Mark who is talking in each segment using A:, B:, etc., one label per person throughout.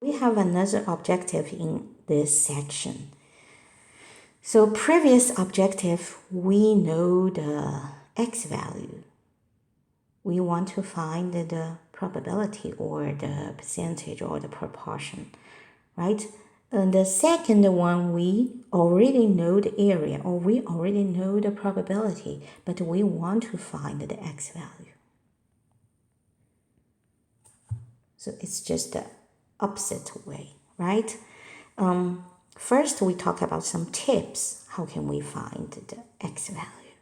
A: We have another objective in this section. So previous objective, we know the x value. We want to find the probability or the percentage or the proportion, right? And the second one, we already know the area or we already know the probability, but we want to find the x value. So it's just the opposite way, right? First, we talk about some tips. How can we find the x value?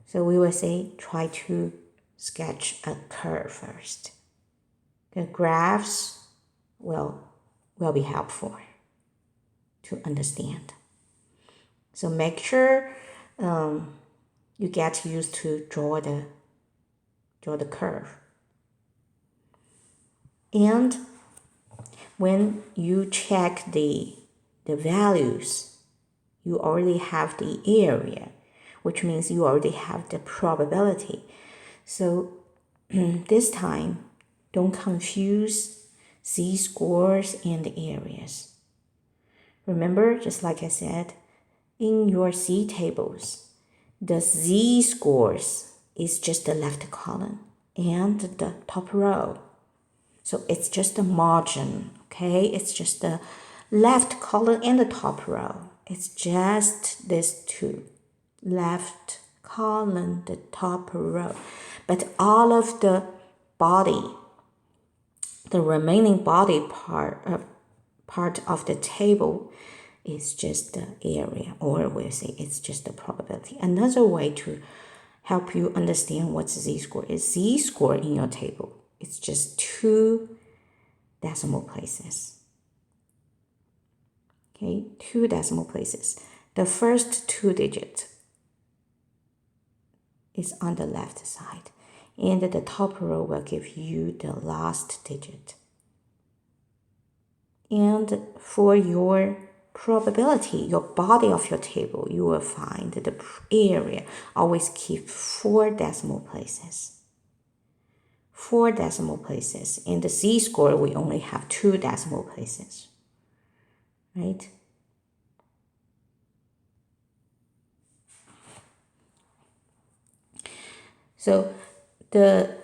A: So we will say, try to sketch a curve first. The graphs will be helpful to understand. So make sure you get used to draw the curve. And when you check the values, you already have the area, which means you already have the probability. So this time, don't confuse z-scores and the areas. Remember, just like I said, in your z-tables, the z-scores is just the left column and the top row. So it's just a margin, okay? It's just the left column and the top row. It's just these two, left column, the top row. But all of the body, the remaining body part of the table is just the area, or we'll say it's just the probability. Another way to help you understand what z-score is, z-score in your table, it's just 2 decimal places. Okay, 2 decimal places. The first 2 digits is on the left side, and the top row will give you the last digit. And for your probability, your body of your table, you will find the area. Always keep 4 decimal places. 4 decimal places. In the z-score, we only have 2 decimal places, right? So the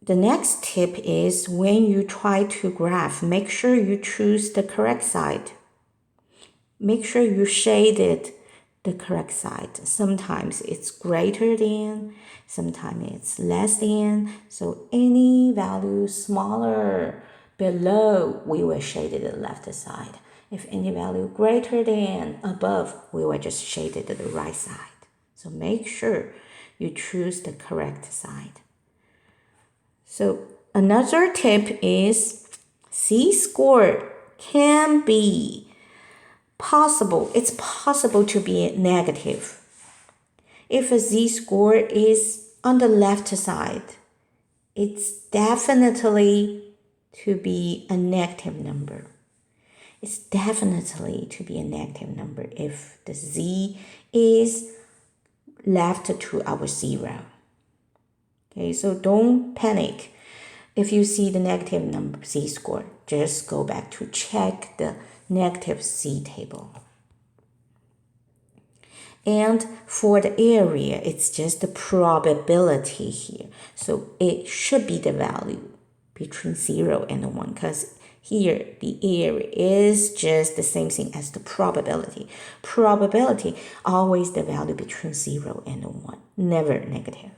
A: next tip is when you try to graph, make sure you choose the correct side. Make sure you shaded the correct side. Sometimes it's greater than, sometimes it's less than. So any value smaller below, we will shade it the left side. If any value greater than above, we will just shade it to the right side. So make sure you choose the correct side. So another tip is z-score can be possible. It's possible to be negative. If a z-score is on the left side, it's definitely to be a negative number. It's definitely to be a negative number if the z is left to our 0. Okay, so don't panic. If you see the negative number z-score, just go back to check the negative z-table. And for the area, it's just the probability here. So it should be the value between 0 and 1, because here the area is just the same thing as the probability. Probability, always the value between 0 and 1, never negative.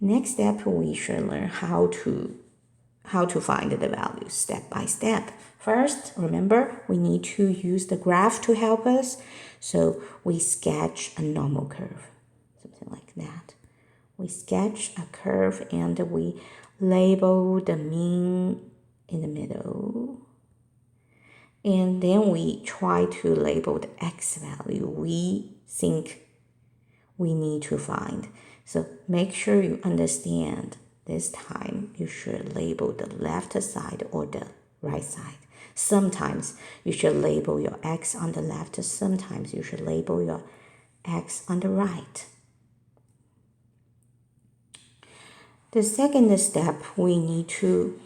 A: Next step, we should learn how to find the values step by step. First, remember, we need to use the graph to help us. So we sketch a normal curve, something like that. We sketch a curve and we label the mean in the middle. And then we try to label the x value we think we need to find. So make sure you understand this time you should label the left side or the right side. Sometimes you should label your x on the left. Sometimes you should label your x on the right. The second step, we need to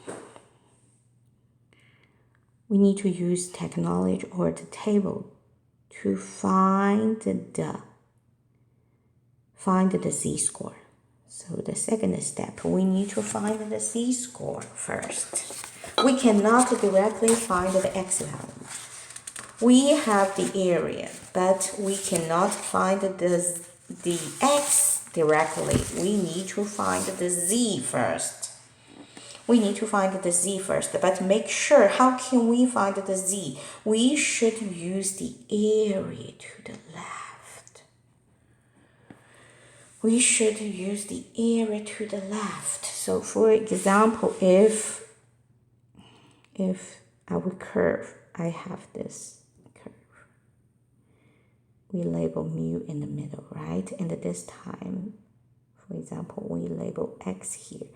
A: we need to use technology or the table to find the z-score. So the second step, we need to find the z-score first. We cannot directly find the x value. We have the area, but we cannot find the x directly. We need to find the z first. But make sure, how can we find the z? We should use the area to the left. So for example, if our curve, I have this curve, we label mu in the middle, right? And this time, for example, we label x here.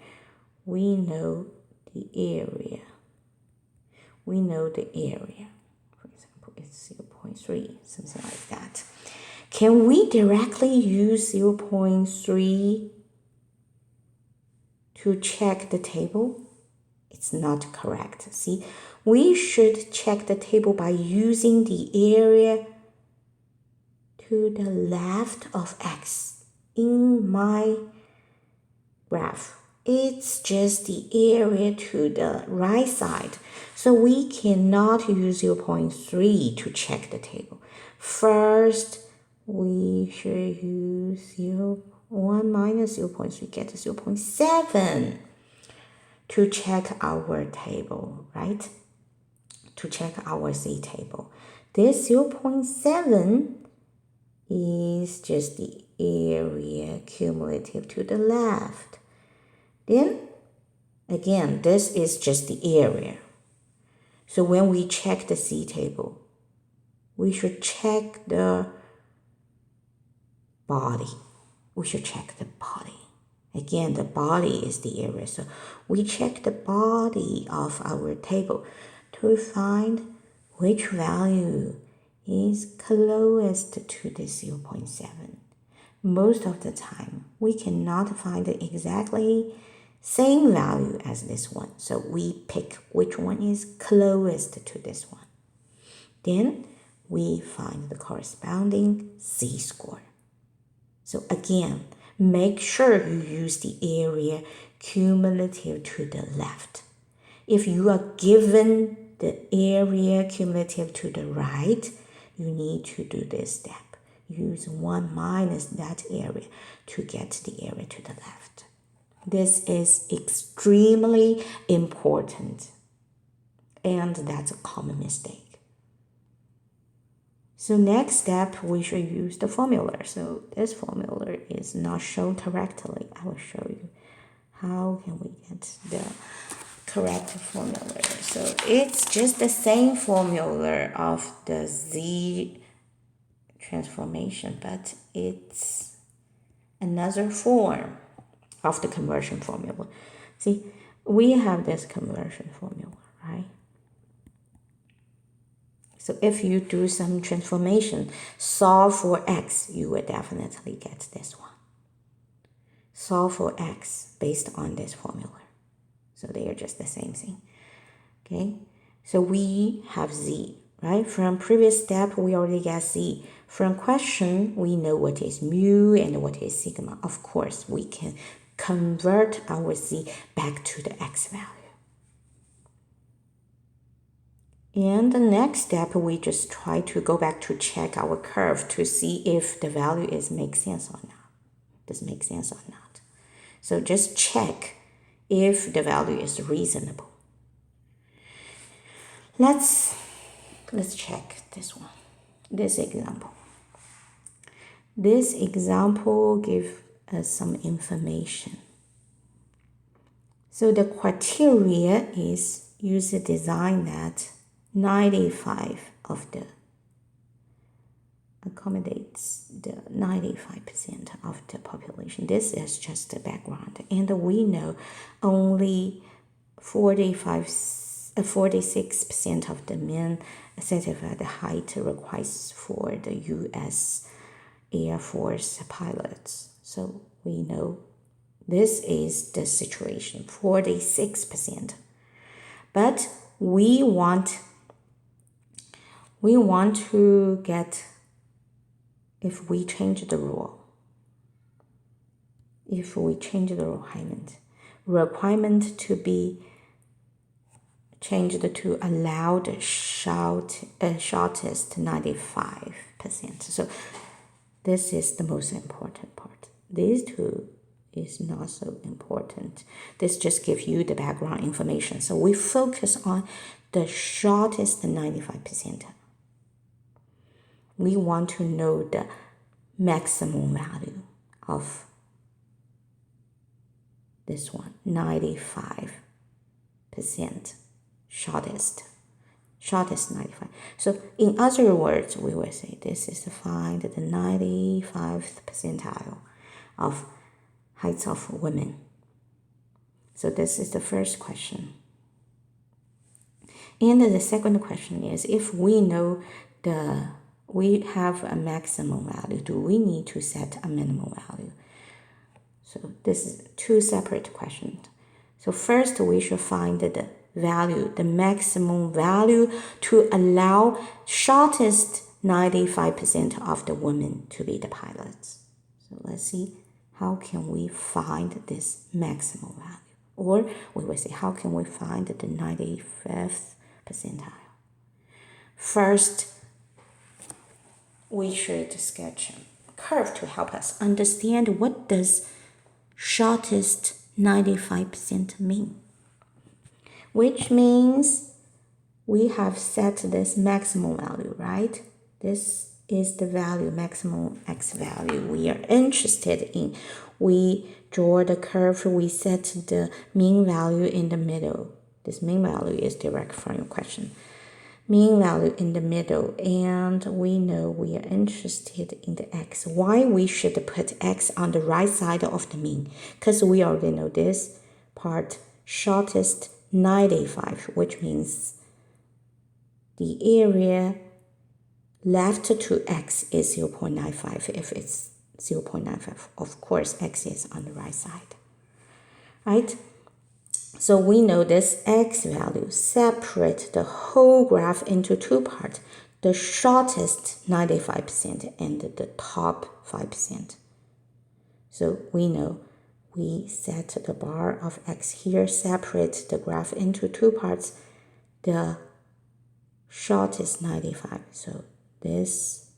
A: We know the area. For example, it's 0.3, something like that. Can we directly use 0.3 to check the table? It's not correct. See, we should check the table by using the area to the left of x. In my graph, it's just the area to the right side. So we cannot use 0.3 to check the table. First, we should use 1 minus 0.3, get 0.7 to check our table, right? To check our z table. This 0.7 is just the area cumulative to the left. Then, again, this is just the area. So when we check the z table, we should check the body. Again, the body is the area. So we check the body of our table to find which value is closest to the 0.7. Most of the time, we cannot find the exactly same value as this one. So we pick which one is closest to this one. Then we find the corresponding z-score. So again, make sure you use the area cumulative to the left. If you are given the area cumulative to the right, you need to do this step. Use 1 minus that area to get the area to the left. This is extremely important, and that's a common mistake. So next step, we should use the formula. So this formula is not shown correctly. I will show you how can we get the correct formula. So it's just the same formula of the z transformation, but it's another form of the conversion formula. See, we have this conversion formula, right? So if you do some transformation, solve for x, you will definitely get this one. Solve for x based on this formula. So they are just the same thing. Okay, so we have z, right? From previous step, we already got z. From question, we know what is mu and what is sigma. Of course, we can convert our z back to the x value. And the next step, we just try to go back to check our curve to see if the value makes sense or not. Does it make sense or not? So just check if the value is reasonable. Let's check this one, this example. This example gives us some information. So the criteria is use a design that 95 of the accommodates the 95% of the population. This is just the background. And we know only 46% of the men certified height requires for the U.S. Air Force pilots. So we know this is the situation, 46%. But we want we want to get, if we change the rule, requirement to be changed to allowed shortest 95%. So this is the most important part. These two is not so important. This just gives you the background information. So we focus on the shortest 95%. We want to know the maximum value of this one, 95%, shortest 95. So in other words, we will say this is to find the 95th percentile of heights of women. So this is the first question. And the second question is, if we know we have a maximum value, do we need to set a minimum value? So this is two separate questions. So first we should find the value, the maximum value to allow shortest 95% of the women to be the pilots. So let's see, how can we find this maximum value? Or we will say, how can we find the 95th percentile? First, we should sketch a curve to help us understand what does shortest 95% mean. Which means we have set this maximum value, right? This is the value, maximum x value we are interested in. We draw the curve, we set the mean value in the middle. This mean value is direct from your question. Mean value in the middle, and we know we are interested in the x. Why we should put x on the right side of the mean? Because we already know this part, shortest 95, which means the area left to x is 0.95. If it's 0.95, of course, x is on the right side, right? So we know this x value separate the whole graph into two parts, the shortest 95% and the top 5%. So we know we set the bar of x here, separate the graph into two parts, the shortest 95. So this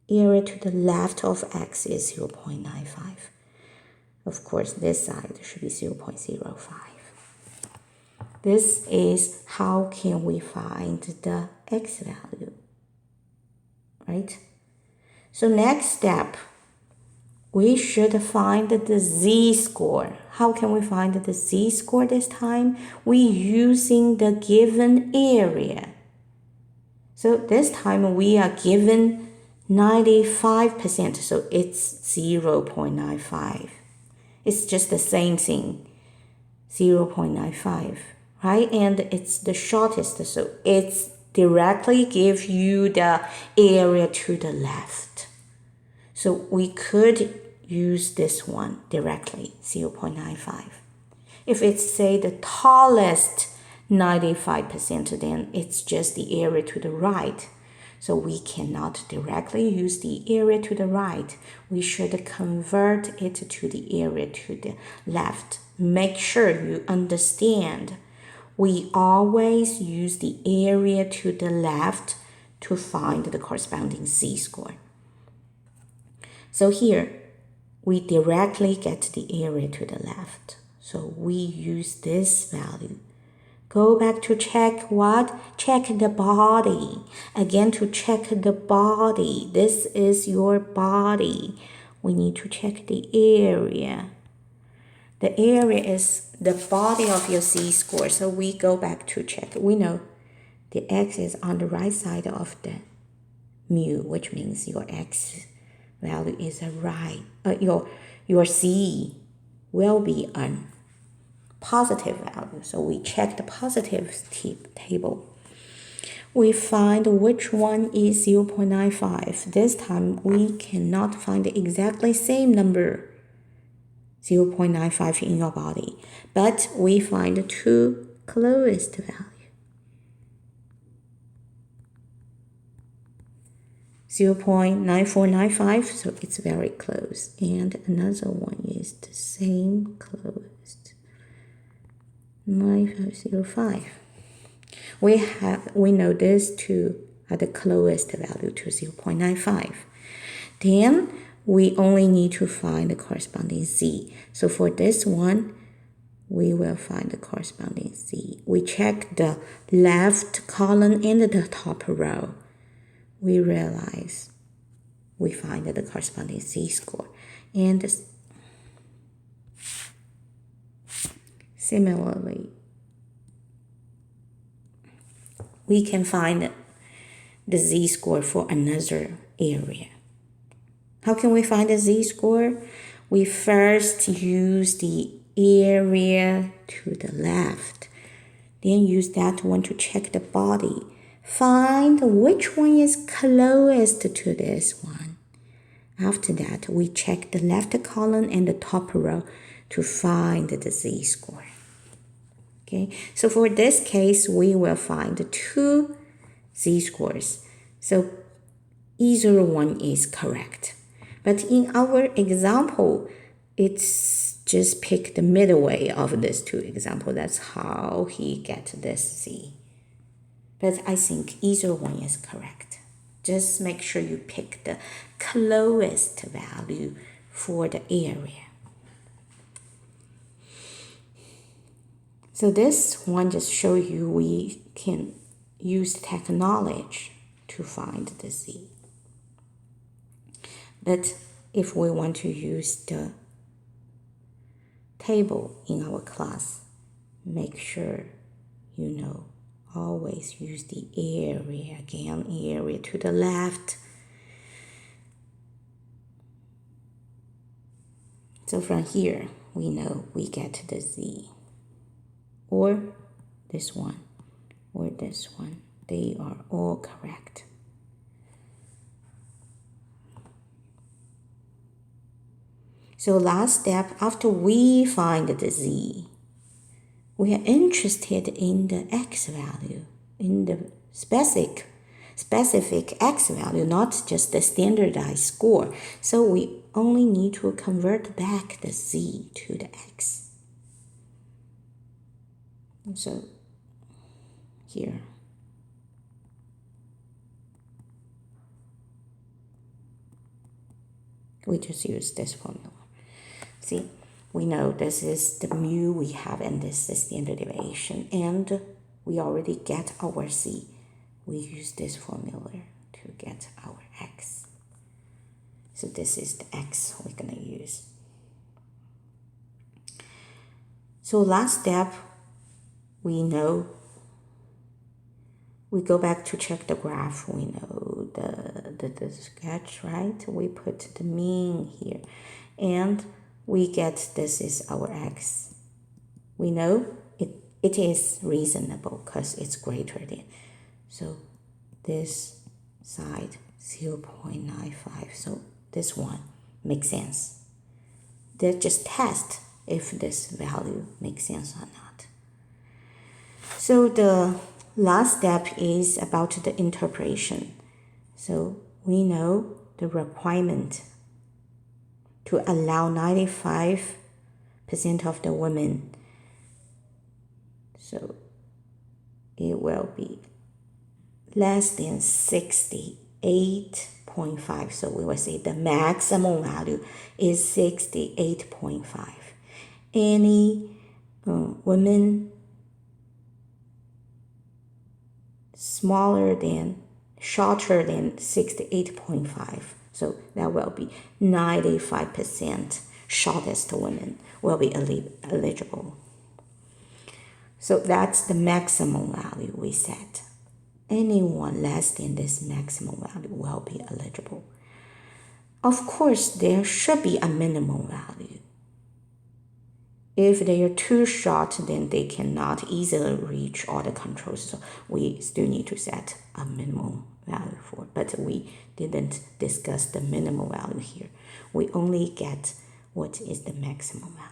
A: area to the left of x is 0.95. Of course, this side should be 0.05. This is how can we find the x value, right? So next step, we should find the z-score. How can we find the z-score this time? We using the given area. So this time we are given 95%, so it's 0.95. It's just the same thing, 0.95, right? And it's the shortest, so it's directly give you the area to the left. So we could use this one directly, 0.95. If it's, say, the tallest 95%, then it's just the area to the right. So we cannot directly use the area to the right. We should convert it to the area to the left. Make sure you understand. We always use the area to the left to find the corresponding z-score. So here, we directly get the area to the left. So we use this value. Go back to check what? Check the body. Again, to check the body. This is your body. We need to check the area. The area is the body of your z-score. So we go back to check. We know the x is on the right side of the mu, which means your x value is a right. Your z will be on positive value. So we check the positive table. We find which one is 0.95. This time we cannot find the exactly same number, 0.95 in your body, but we find the two closest value. 0.9495, so it's very close. And another one is the same closed, 9505. We know these two are the closest value to 0.95. Then we only need to find the corresponding z. So for this one, we will find the corresponding z. We check the left column and the top row. We realize we find the corresponding z-score. And similarly, we can find the z-score for another area. How can we find the z-score? We first use the area to the left, then use that one to check the body. Find which one is closest to this one. After that, we check the left column and the top row to find the z-score. Okay, so for this case, we will find two z-scores. So either one is correct. But in our example, it's just pick the midway of these two examples. That's how he gets this z. But I think either one is correct. Just make sure you pick the closest value for the area. So this one just show you we can use technology to find the z. But if we want to use the table in our class, make sure you know always use the area again, area to the left. So from here, we know we get the z. Or this one, or this one. They are all correct. So last step, after we find the z, we are interested in the x value, in the specific x value, not just the standardized score. So we only need to convert back the z to the x. So here, we just use this formula. See, we know this is the mu we have and this is standard deviation, and we already get our z. We use this formula to get our x. So this is the x we're gonna use. So last step, we know, we go back to check the graph. We know the sketch, right? We put the mean here, and we get this is our x. We know it is reasonable because it's greater than. So this side 0.95. So this one makes sense. They just test if this value makes sense or not. So the last step is about the interpretation. So we know the requirement to allow 95% of the women. So it will be less than 68.5. So we will say the maximum value is 68.5. Any women shorter than 68.5. So that will be 95% shortest women will be eligible. So that's the maximum value we set. Anyone less than this maximum value will be eligible. Of course, there should be a minimum value. If they are too short, then they cannot easily reach all the controls. So we still need to set a minimum value for, but we didn't discuss the minimum value here. We only get what is the maximum value.